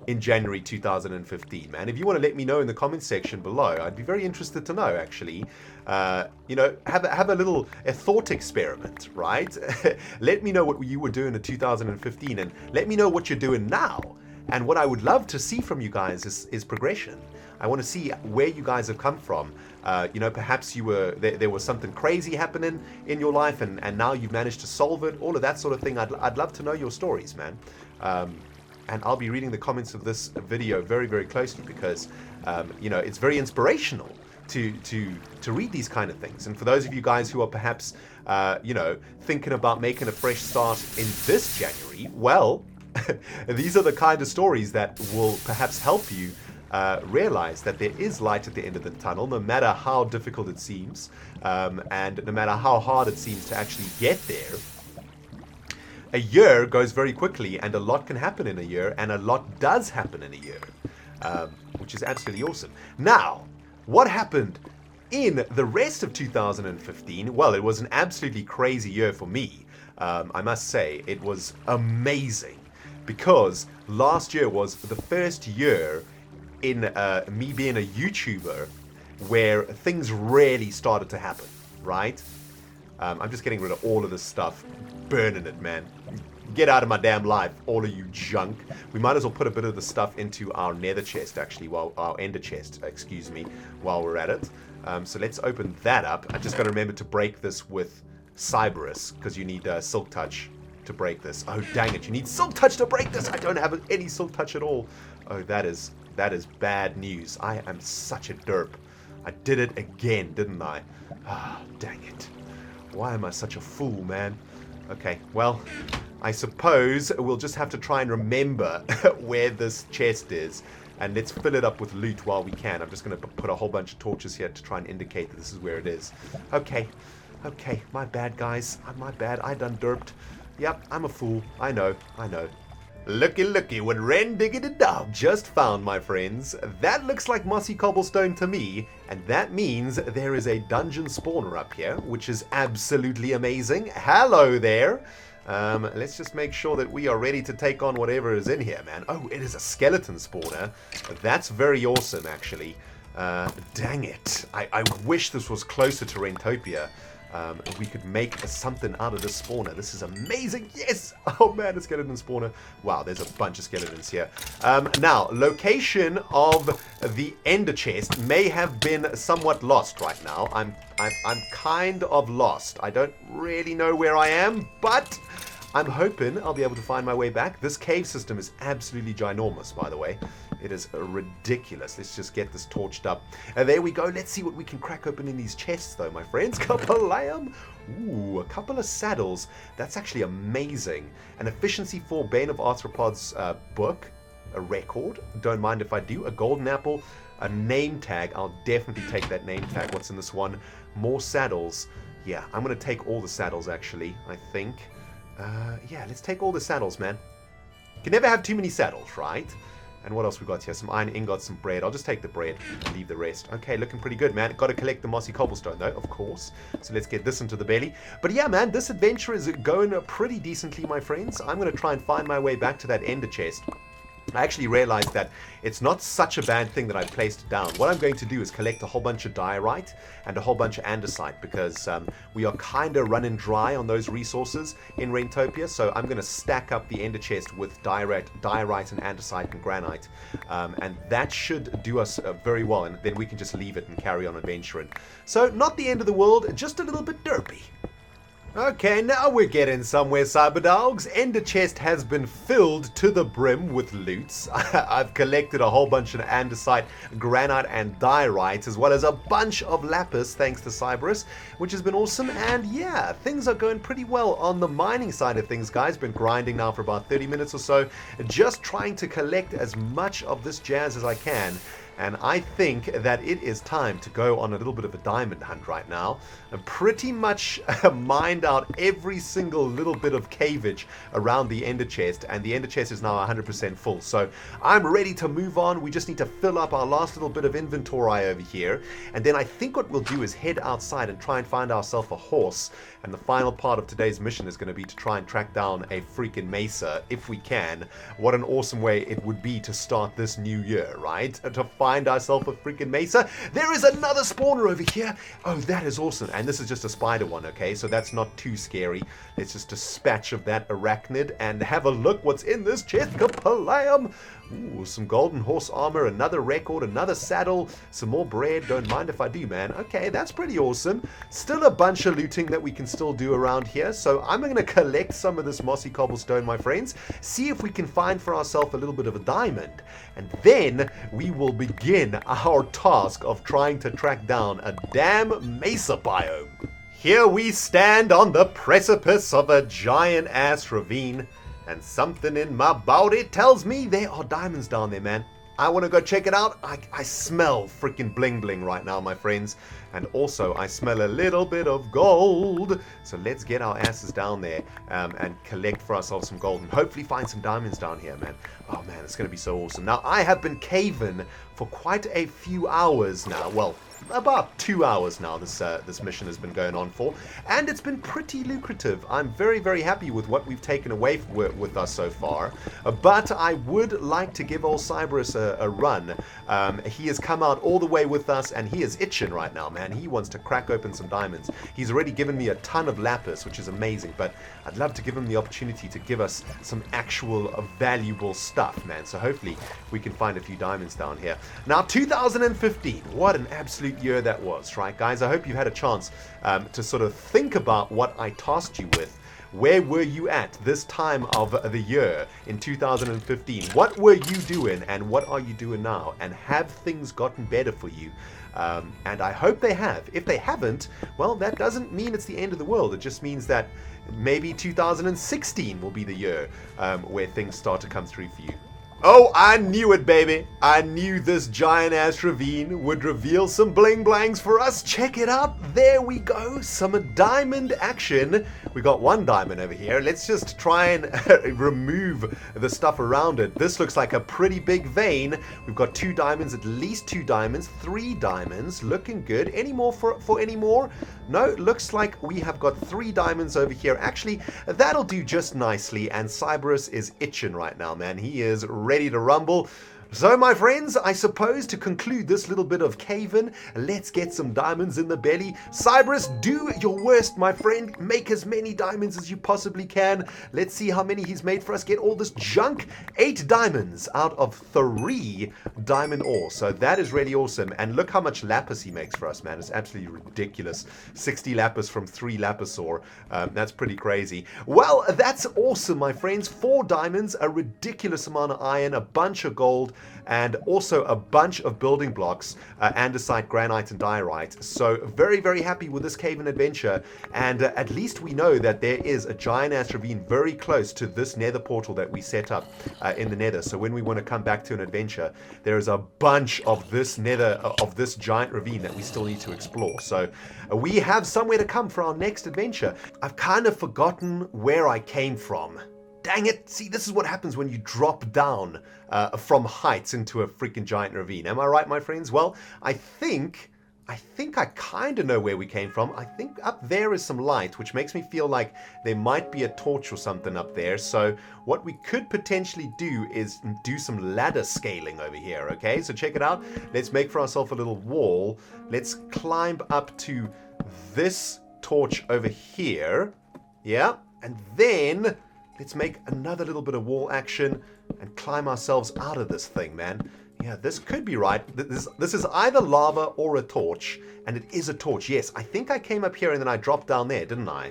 in January 2015, man? If you want to let me know in the comments section below, I'd be very interested to know, actually. You know, have a thought experiment, right? Let me know what you were doing in 2015 and let me know what you're doing now. And what I would love to see from you guys is progression. I want to see where you guys have come from. You know, perhaps there was something crazy happening in your life and now you've managed to solve it, all of that sort of thing. I'd love to know your stories, man. And I'll be reading the comments of this video very, very closely because, you know, it's very inspirational to read these kind of things. And for those of you guys who are perhaps, you know, thinking about making a fresh start in this January, well, these are the kind of stories that will perhaps help you realize that there is light at the end of the tunnel, no matter how difficult it seems, and no matter how hard it seems to actually get there. A year goes very quickly, and a lot can happen in a year, and a lot does happen in a year, which is absolutely awesome. Now, what happened in the rest of 2015? Well, it was an absolutely crazy year for me. I must say, it was amazing, because last year was the first year in me being a YouTuber where things really started to happen, right? I'm just getting rid of all of this stuff. Burning it, man. Get out of my damn life, all of you junk. We might as well put a bit of the stuff into our nether chest, actually, our ender chest, excuse me, while we're at it. So let's open that up. I just got to remember to break this with Cyberus, because you need Silk Touch to break this. Oh, dang it, you need Silk Touch to break this. I don't have any Silk Touch at all. Oh, that is bad news. I am such a derp. I did it again, didn't I? Ah, dang it. Why am I such a fool, man? Okay, well, I suppose we'll just have to try and remember where this chest is. And let's fill it up with loot while we can. I'm just going to put a whole bunch of torches here to try and indicate that this is where it is. Okay, my bad, guys. My bad. I done derped. Yep, I'm a fool. I know. Looky, what RENDOG'S just found, my friends. That looks like mossy cobblestone to me, and that means there is a dungeon spawner up here, which is absolutely amazing. Hello there. Let's just make sure that we are ready to take on whatever is in here, man. Oh, it is a skeleton spawner. That's very awesome, actually. Dang it. I wish this was closer to Rentopia. We could make something out of this spawner. This is amazing. Yes! Oh man, a skeleton spawner. Wow, there's a bunch of skeletons here. Now, location of the ender chest may have been somewhat lost right now. I'm kind of lost. I don't really know where I am, but I'm hoping I'll be able to find my way back. This cave system is absolutely ginormous, by the way. It is ridiculous. Let's just get this torched up. And there we go. Let's see what we can crack open in these chests, though, my friends. Kapalam! Ooh, a couple of saddles. That's actually amazing. An efficiency 4 Bane of Arthropods book. A record. Don't mind if I do. A golden apple. A name tag. I'll definitely take that name tag. What's in this one? More saddles. Yeah, I'm going to take all the saddles, actually, I think. Yeah, let's take all the saddles, man. Can never have too many saddles, right? And what else we got here? Some iron ingots, some bread. I'll just take the bread and leave the rest. Okay, looking pretty good, man. Got to collect the mossy cobblestone, though, of course. So let's get this into the belly. But yeah, man, this adventure is going pretty decently, my friends. I'm going to try and find my way back to that ender chest. I actually realized that it's not such a bad thing that I placed it down. What I'm going to do is collect a whole bunch of diorite and a whole bunch of andesite, because we are kind of running dry on those resources in Rentopia. So I'm going to stack up the ender chest with diorite and andesite and granite. And that should do us very well. And then we can just leave it and carry on adventuring. So not the end of the world, just a little bit derpy. Okay, now we're getting somewhere, Cyberdogs. Ender chest has been filled to the brim with loots. I've collected a whole bunch of andesite, granite, and diorite, as well as a bunch of lapis, thanks to Cyberus, which has been awesome. And yeah, things are going pretty well on the mining side of things, guys. Been grinding now for about 30 minutes or so, just trying to collect as much of this jazz as I can. And I think that it is time to go on a little bit of a diamond hunt right now. And pretty much mined out every single little bit of caveage around the ender chest. And the ender chest is now 100% full. So I'm ready to move on. We just need to fill up our last little bit of inventory over here. And then I think what we'll do is head outside and try and find ourselves a horse. And the final part of today's mission is going to be to try and track down a freaking mesa, if we can. What an awesome way it would be to start this new year, right? To find ourselves a freaking mesa. There is another spawner over here. Oh, that is awesome. And this is just a spider one, okay? So that's not too scary. Let's just dispatch of that arachnid and have a look what's in this chest. Kapalam! Ooh, some golden horse armor, another record, another saddle, some more bread. Don't mind if I do, man. Okay, that's pretty awesome. Still a bunch of looting that we can still do around here. So I'm going to collect some of this mossy cobblestone, my friends. See if we can find for ourselves a little bit of a diamond. And then we will begin our task of trying to track down a damn mesa biome. Here we stand on the precipice of a giant-ass ravine. And something in my body tells me there are diamonds down there, man. I want to go check it out. I smell freaking bling bling right now, my friends. And also, I smell a little bit of gold. So let's get our asses down there and collect for ourselves some gold. And hopefully find some diamonds down here, man. Oh, man, it's going to be so awesome. Now, I have been caving for quite a few hours now. Well, about 2 hours now this mission has been going on for, and it's been pretty lucrative. I'm very, very happy with what we've taken away with us so far, but I would like to give old Cyberus a run. He has come out all the way with us, and he is itching right now, man. He wants to crack open some diamonds. He's already given me a ton of lapis, which is amazing, but I'd love to give him the opportunity to give us some actual valuable stuff, man. So hopefully we can find a few diamonds down here. Now, 2015, what an absolute year that was, right, guys? I hope you had a chance to sort of think about what I tasked you with. Where were you at this time of the year in 2015? What were you doing and what are you doing now? And have things gotten better for you? And I hope they have. If they haven't, well, that doesn't mean it's the end of the world. It just means that maybe 2016 will be the year where things start to come through for you. Oh, I knew it, baby. I knew this giant-ass ravine would reveal some bling-blangs for us. Check it out. There we go. Some diamond action. We got one diamond over here. Let's just try and remove the stuff around it. This looks like a pretty big vein. We've got 2 diamonds, at least 2 diamonds, 3 diamonds. Looking good. Any more for any more? No, looks like we have got 3 diamonds over here. Actually, that'll do just nicely. And Cyberus is itching right now, man. He is ready to rumble. So, my friends, I suppose to conclude this little bit of cave-in, let's get some diamonds in the belly. Cyberus, do your worst, my friend. Make as many diamonds as you possibly can. Let's see how many he's made for us. Get all this junk. 8 diamonds out of 3 diamond ore. So that is really awesome. And look how much lapis he makes for us, man. It's absolutely ridiculous. 60 lapis from 3 lapis ore. That's pretty crazy. Well, that's awesome, my friends. 4 diamonds, a ridiculous amount of iron, a bunch of gold, and also a bunch of building blocks, andesite, granite, and diorite. So very, very happy with this cave-in adventure, and at least we know that there is a giant-ass ravine very close to this nether portal that we set up in the nether. So when we want to come back to an adventure, there is a bunch of this nether, of this giant ravine that we still need to explore. So we have somewhere to come for our next adventure. I've kind of forgotten where I came from. Dang it. See, this is what happens when you drop down from heights into a freaking giant ravine. Am I right, my friends? Well, I think I kind of know where we came from. I think up there is some light, which makes me feel like there might be a torch or something up there. So what we could potentially do is do some ladder scaling over here, okay? So check it out. Let's make for ourselves a little wall. Let's climb up to this torch over here. Yeah, and then let's make another little bit of wall action and climb ourselves out of this thing, man. Yeah, this could be right. This is either lava or a torch, and it is a torch. Yes, I think I came up here and then I dropped down there, didn't I?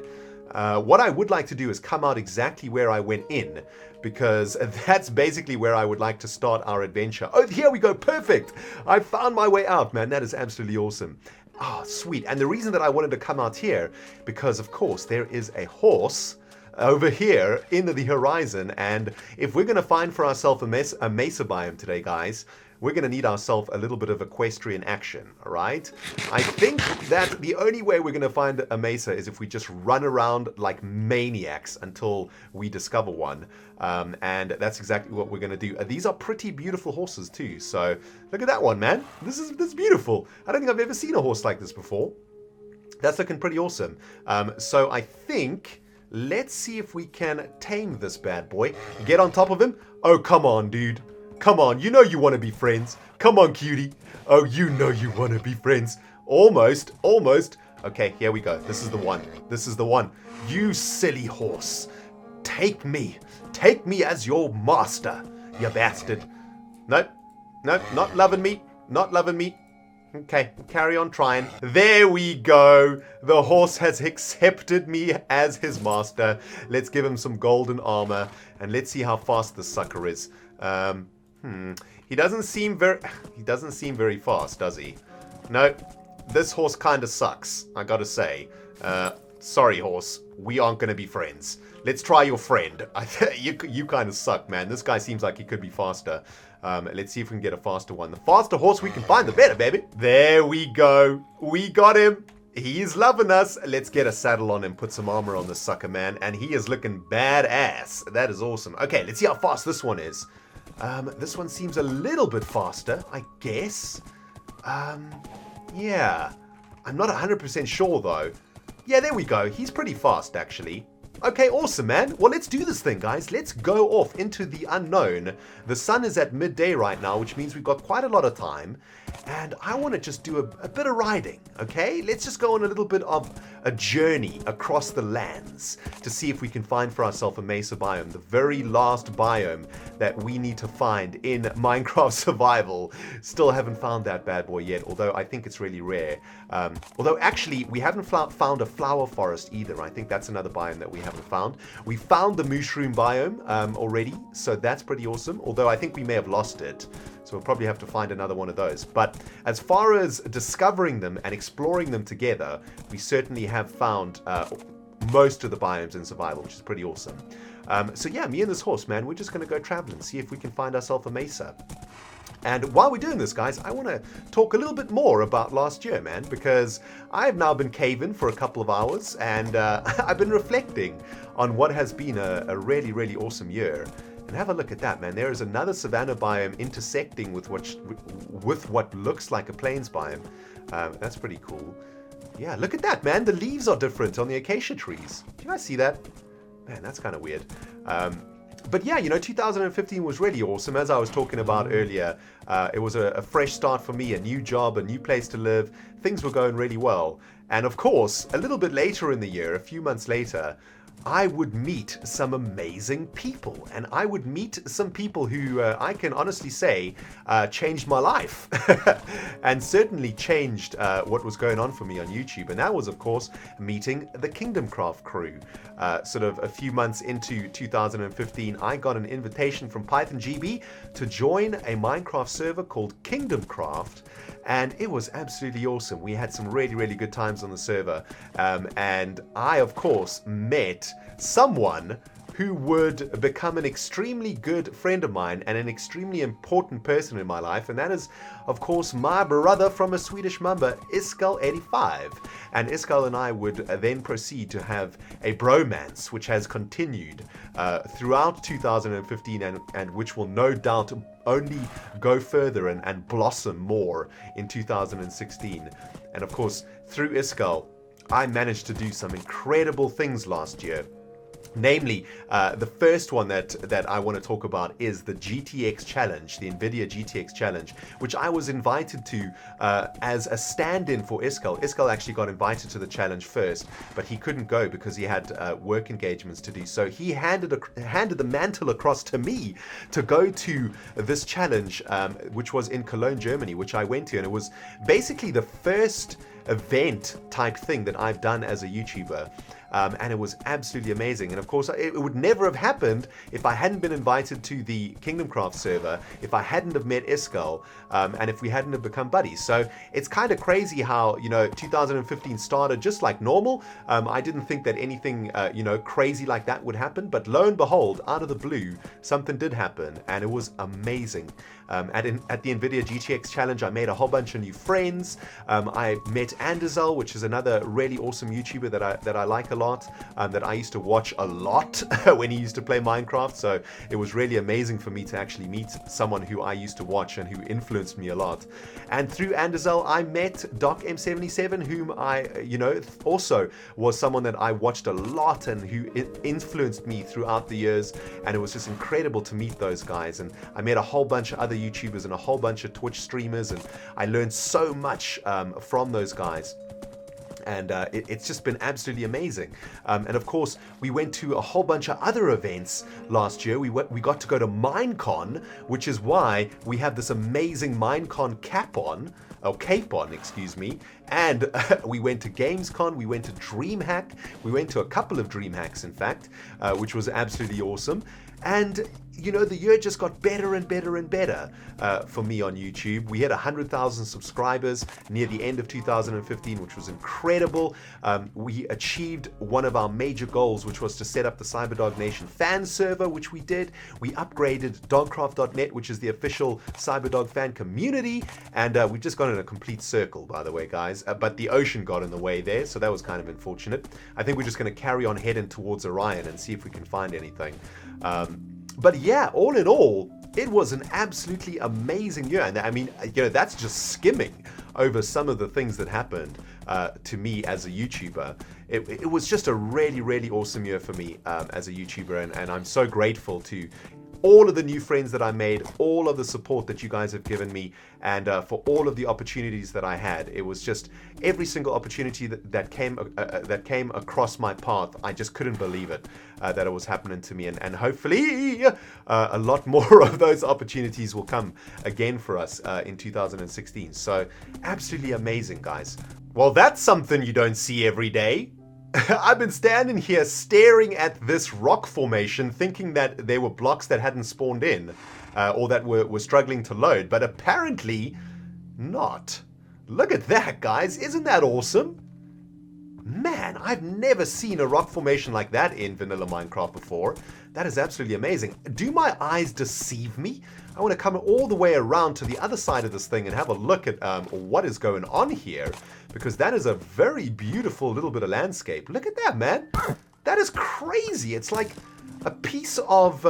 What I would like to do is come out exactly where I went in, because that's basically where I would like to start our adventure. Oh, here we go. Perfect. I found my way out, man. That is absolutely awesome. Ah, sweet. And the reason that I wanted to come out here, because of course there is a horse over here in the horizon, and if we're going to find for ourselves a mesa biome today, guys, we're going to need ourselves a little bit of equestrian action, all right? I think that the only way we're going to find a mesa is if we just run around like maniacs until we discover one, and that's exactly what we're going to do. These are pretty beautiful horses too, so look at that one, man. This is beautiful. I don't think I've ever seen a horse like this before. That's looking pretty awesome. So I think, let's see if we can tame this bad boy. Get on top of him. Oh, come on, dude. Come on, you know you want to be friends. Come on, cutie. Oh, you know you want to be friends. Almost, almost. Okay, here we go. This is the one. This is the one. You silly horse. Take me. Take me as your master, you bastard. Nope. Nope, not loving me. Not loving me. Okay, carry on trying. There we go. The horse has accepted me as his master. Let's give him some golden armor, and let's see how fast this sucker is. He doesn't seem very fast, does he? No, this horse kind of sucks, I gotta say. Sorry, horse. We aren't gonna be friends. Let's try your friend. You kind of suck, man. This guy seems like he could be faster. Let's see if we can get a faster one. The faster horse we can find, the better, baby. There we go. We got him. He's loving us. Let's get a saddle on him, put some armor on this sucker, man. And he is looking badass. That is awesome. Okay, let's see how fast this one is. This one seems a little bit faster, I guess. Yeah. I'm not 100% sure, though. Yeah, there we go. He's pretty fast, actually. Okay, awesome, man. Well, let's do this thing, guys. Let's go off into the unknown. The sun is at midday right now, which means we've got quite a lot of time. And I want to just do a bit of riding, okay? Let's just go on a little bit of a journey across the lands to see if we can find for ourselves a mesa biome, the very last biome that we need to find in Minecraft Survival. Still haven't found that bad boy yet, although I think it's really rare. Although, actually, we haven't found a flower forest either. I think that's another biome that we haven't found. We found the mushroom biome already, so that's pretty awesome, although I think we may have lost it. So we'll probably have to find another one of those. But as far as discovering them and exploring them together, we certainly have found most of the biomes in survival, which is pretty awesome. So yeah, me and this horse, man, we're just going to go traveling, see if we can find ourselves a mesa. And while we're doing this, guys, I want to talk a little bit more about last year, man, because I've now been caving for a couple of hours, and I've been reflecting on what has been a really, really awesome year. And have a look at that, man. There is another savanna biome intersecting with what looks like a plains biome. That's pretty cool. Yeah, look at that, man. The leaves are different on the acacia trees. Do you guys see that? Man, that's kind of weird. But yeah, you know, 2015 was really awesome. As I was talking about earlier, it was a fresh start for me, a new job, a new place to live. Things were going really well. And of course, a little bit later in the year, a few months later, I would meet some amazing people, and I would meet some people who I can honestly say changed my life and certainly changed what was going on for me on YouTube. And that was, of course, meeting the Kingdom Craft crew. Sort of a few months into 2015, I got an invitation from Python GB to join a Minecraft server called Kingdom Craft. And it was absolutely awesome. We had some really, really good times on the server. And I, of course, met someone who would become an extremely good friend of mine and an extremely important person in my life. And that is, of course, my brother from a Swedish mamba, Iskal85. And Iskal and I would then proceed to have a bromance, which has continued throughout 2015 and which will no doubt only go further and blossom more in 2016. And of course, through Iskal, I managed to do some incredible things last year. Namely, the first one that I want to talk about is the GTX challenge, the Nvidia GTX challenge, which I was invited to as a stand-in for Iskal. Iskal actually got invited to the challenge first, but he couldn't go because he had work engagements to do. So he handed the mantle across to me to go to this challenge, which was in Cologne, Germany, which I went to, and it was basically the first event type thing that I've done as a YouTuber. And it was absolutely amazing. And of course, it would never have happened if I hadn't been invited to the Kingdom Craft server, if I hadn't have met Iskal, and if we hadn't have become buddies. So it's kind of crazy how, you know, 2015 started just like normal. I didn't think that anything, you know, crazy like that would happen. But lo and behold, out of the blue, something did happen. And it was amazing. At the Nvidia GTX challenge, I made a whole bunch of new friends. I met Anderzel, which is another really awesome YouTuber that I like a lot, that I used to watch a lot when he used to play Minecraft. So it was really amazing for me to actually meet someone who I used to watch and who influenced me a lot. And through Anderzel, I met Doc M77, whom I, you know, also was someone that I watched a lot and who influenced me throughout the years. And it was just incredible to meet those guys. And I met a whole bunch of other YouTubers and a whole bunch of Twitch streamers, and I learned so much from those guys. And it's just been absolutely amazing. And of course, we went to a whole bunch of other events last year. We got to go to Minecon, which is why we have this amazing Minecon cape on, excuse me. And we went to Gamescom, we went to DreamHack, we went to a couple of DreamHacks, in fact, which was absolutely awesome. And you know, the year just got better and better and better for me on YouTube. We had 100,000 subscribers near the end of 2015, which was incredible. We achieved one of our major goals, which was to set up the Cyberdog Nation fan server, which we did. We upgraded dogcraft.net, which is the official Cyberdog fan community. And we just got in a complete circle, by the way, guys. But the ocean got in the way there, so that was kind of unfortunate. I think we're just going to carry on heading towards Orion and see if we can find anything. But yeah, all in all, it was an absolutely amazing year. And I mean, you know, that's just skimming over some of the things that happened to me as a YouTuber. It was just a really, really awesome year for me as a YouTuber. And I'm so grateful to all of the new friends that I made, all of the support that you guys have given me, and for all of the opportunities that I had. It was just every single opportunity that came across my path. I just couldn't believe it that it was happening to me, and hopefully a lot more of those opportunities will come again for us in 2016. So absolutely amazing, guys. Well, that's something you don't see every day. I've been standing here staring at this rock formation thinking that there were blocks that hadn't spawned in or that were struggling to load, but apparently not. Look at that, guys. Isn't that awesome? Man, I've never seen a rock formation like that in vanilla Minecraft before. That is absolutely amazing. Do my eyes deceive me? I want to come all the way around to the other side of this thing and have a look at what is going on here, because that is a very beautiful little bit of landscape. Look at that, man. That is crazy. It's like a piece of,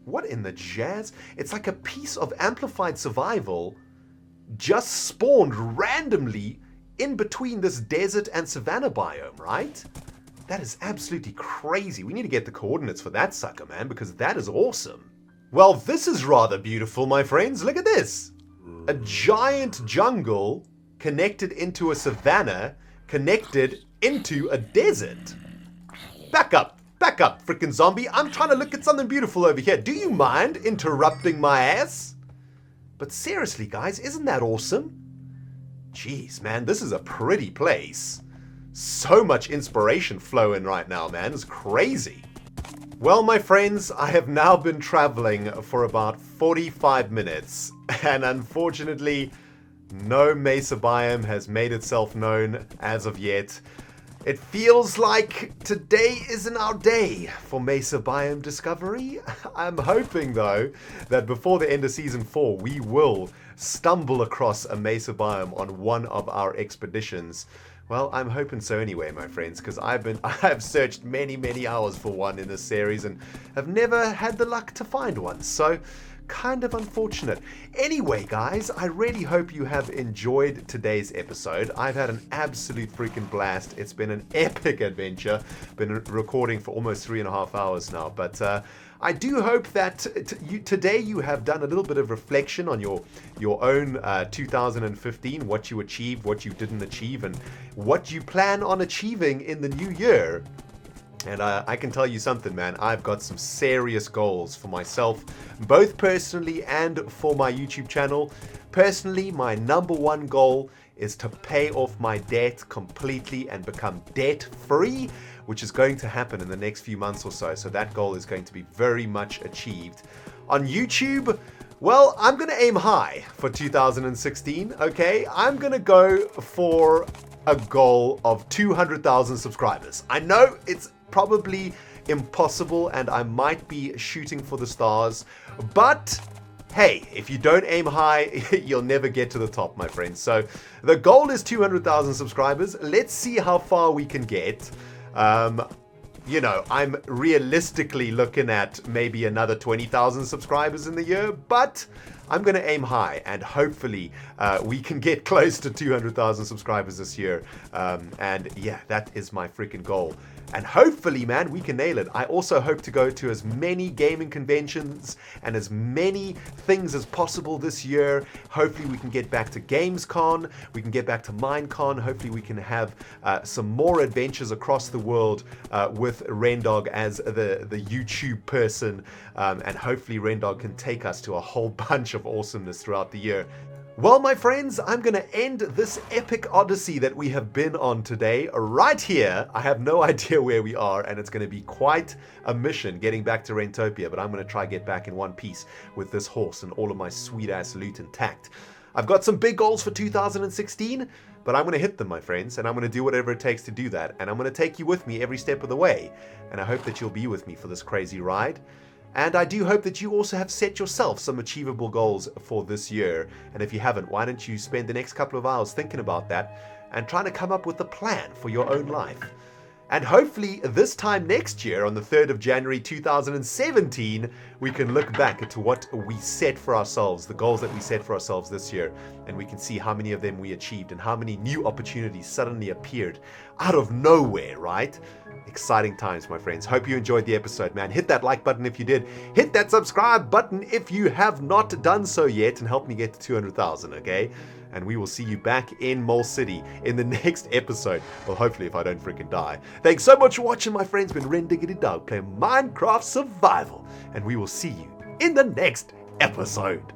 what in the jazz? It's like a piece of amplified survival just spawned randomly in between this desert and savanna biome, right? That is absolutely crazy. We need to get the coordinates for that sucker, man, because that is awesome. Well, this is rather beautiful, my friends. Look at this. A giant jungle connected into a savanna, connected into a desert. Back up, frickin' zombie. I'm trying to look at something beautiful over here. Do you mind interrupting my ass? But seriously, guys, isn't that awesome? Jeez, man, this is a pretty place. So much inspiration flowing right now, man. It's crazy. Well, my friends, I have now been traveling for about 45 minutes, and unfortunately, no Mesa Biome has made itself known as of yet. It feels like today isn't our day for Mesa Biome discovery. I'm hoping, though, that before the end of Season 4, we will stumble across a Mesa Biome on one of our expeditions. Well, I'm hoping so anyway, my friends, because I've searched many hours for one in this series and have never had the luck to find one. So, kind of unfortunate. Anyway, guys, I really hope you have enjoyed today's episode. I've had an absolute freaking blast. It's been an epic adventure. Been recording for almost 3.5 hours now, but I do hope that today you have done a little bit of reflection on your own 2015, what you achieved, what you didn't achieve, and what you plan on achieving in the new year. And I can tell you something, man. I've got some serious goals for myself, both personally and for my YouTube channel. Personally, my #1 goal is to pay off my debt completely and become debt-free, which is going to happen in the next few months or so. So that goal is going to be very much achieved. On YouTube, well, I'm going to aim high for 2016, okay? I'm going to go for a goal of 200,000 subscribers. I know it's probably impossible and I might be shooting for the stars, but hey, if you don't aim high, you'll never get to the top, my friends. So the goal is 200,000 subscribers. Let's see how far we can get. You know, I'm realistically looking at maybe another 20,000 subscribers in the year, but I'm going to aim high, and hopefully we can get close to 200,000 subscribers this year. And yeah, that is my freaking goal. And hopefully, man, we can nail it. I also hope to go to as many gaming conventions and as many things as possible this year. Hopefully we can get back to Gamescom, we can get back to Minecon. Hopefully we can have some more adventures across the world with RENDOG as the YouTube person. And hopefully RENDOG can take us to a whole bunch of awesomeness throughout the year. Well, my friends, I'm going to end this epic odyssey that we have been on today right here. I have no idea where we are, and it's going to be quite a mission getting back to Rentopia, but I'm going to try get back in one piece with this horse and all of my sweet-ass loot intact. I've got some big goals for 2016, but I'm going to hit them, my friends, and I'm going to do whatever it takes to do that, and I'm going to take you with me every step of the way, and I hope that you'll be with me for this crazy ride. And I do hope that you also have set yourself some achievable goals for this year. And if you haven't, why don't you spend the next couple of hours thinking about that and trying to come up with a plan for your own life. And hopefully this time next year, on the 3rd of January 2017, we can look back at what we set for ourselves, the goals that we set for ourselves this year, and we can see how many of them we achieved and how many new opportunities suddenly appeared out of nowhere, right? Exciting times, my friends. Hope you enjoyed the episode, man. Hit that like button if you did. Hit that subscribe button if you have not done so yet, and help me get to 200,000, okay? And we will see you back in Mole City in the next episode. Well, hopefully if I don't freaking die. Thanks so much for watching, my friends. Been RenDoG playing Minecraft Survival. And we will see you in the next episode.